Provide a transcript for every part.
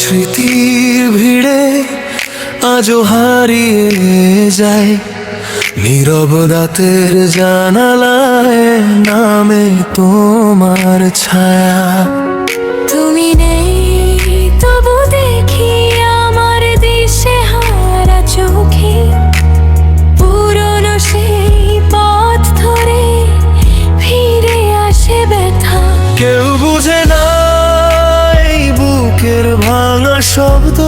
স্মৃতির ভিড়ে আজও হারিয়ে যায় নীরব রাতের জানালায় নামে তোমার ছায়া। তুমি নেই তবু দেখি আমার দিশে হারা চোখে পুরনো সেই পথ ধরে ফিরে আসে ব্যথা। কেউ বুঝে না এই বুকের ভাঙা শব্দ,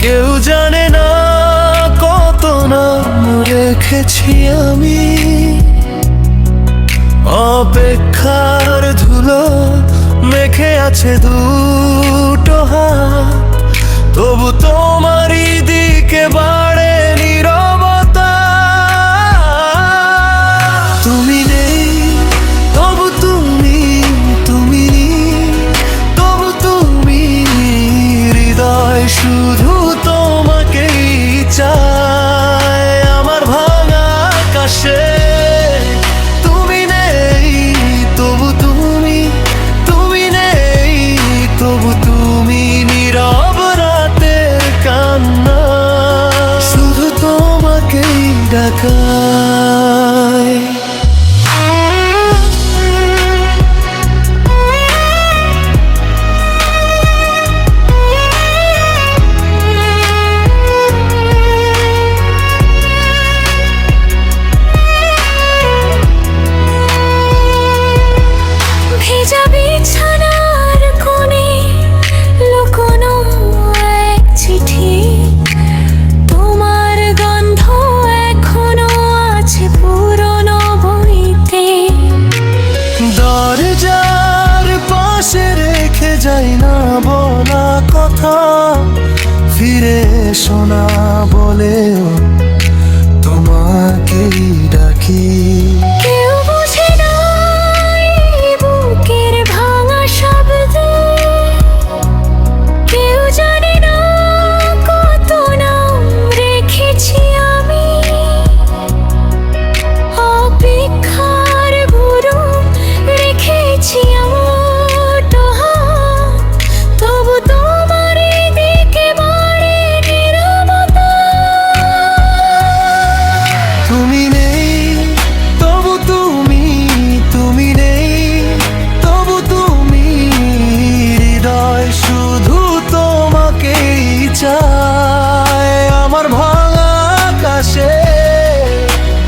কেউ জানে না কত নাম রেখেছি আমি। অপেক্ষার ধুলো মেখে আছে দুটো হাত, তবু তোমারই দিকে বাড়ে নীরবতা। তুমি নেই তবু তুমি, তুমি তবু তুমি, হৃদয় শুধু তোমাকেই চায় আমার ভাঙা আকাশে। ফিরে শোনা বলেও তোমাকেই ডাকি। কেউ বুঝে না এই বুকের ভাঙা শব্দ, কেউ জানে না কত নাম রেখেছি আমি। অপেক্ষার বুড়ো রেখেছি আমার হাত, তবু তোমার দিকে বাড়ে নীরবতা। তুমি নেই তবু তুমি, তুমি নেই তবু তুমি, হৃদয় শুধু তোমাকেই চায় আমার ভাঙা আকাশে।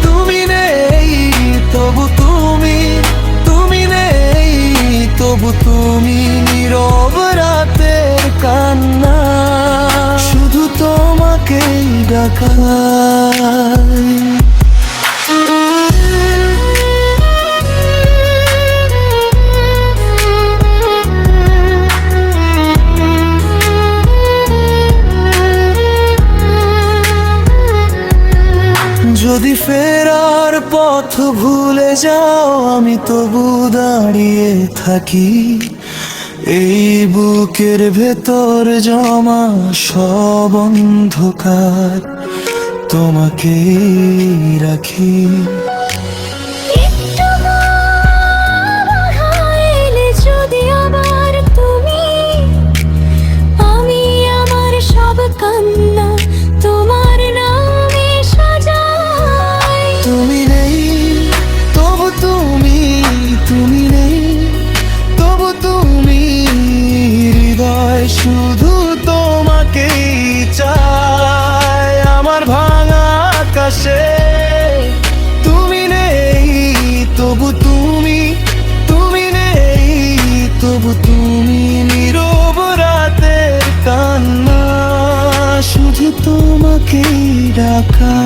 তুমি নেই তবু তুমি, তুমি নেই তবু তুমি, নীরব রাতের কান্না শুধু তোমাকেই ডাকায়। যদি ফেরার পথ ভুলে যাও আমি তবু দাঁড়িয়ে থাকি, এই বুকের ভেতর জমা সব অন্ধকার তোমাকেই রাখি। যদি আবার তুমি, আমি আমার সব কান্না তোমার নামে সাজাই। তুমি নেই তবু তুমি, তুমি নেই তবু তুমি, হৃদয় শুধু তোমাকেই চায় আমার ভাঙা আকাশে। তুমি নেই তবু তুমি, তুমি নেই তবু তুমি, নীরব রাতের কান্না শুধু তোমাকেই ডাকা।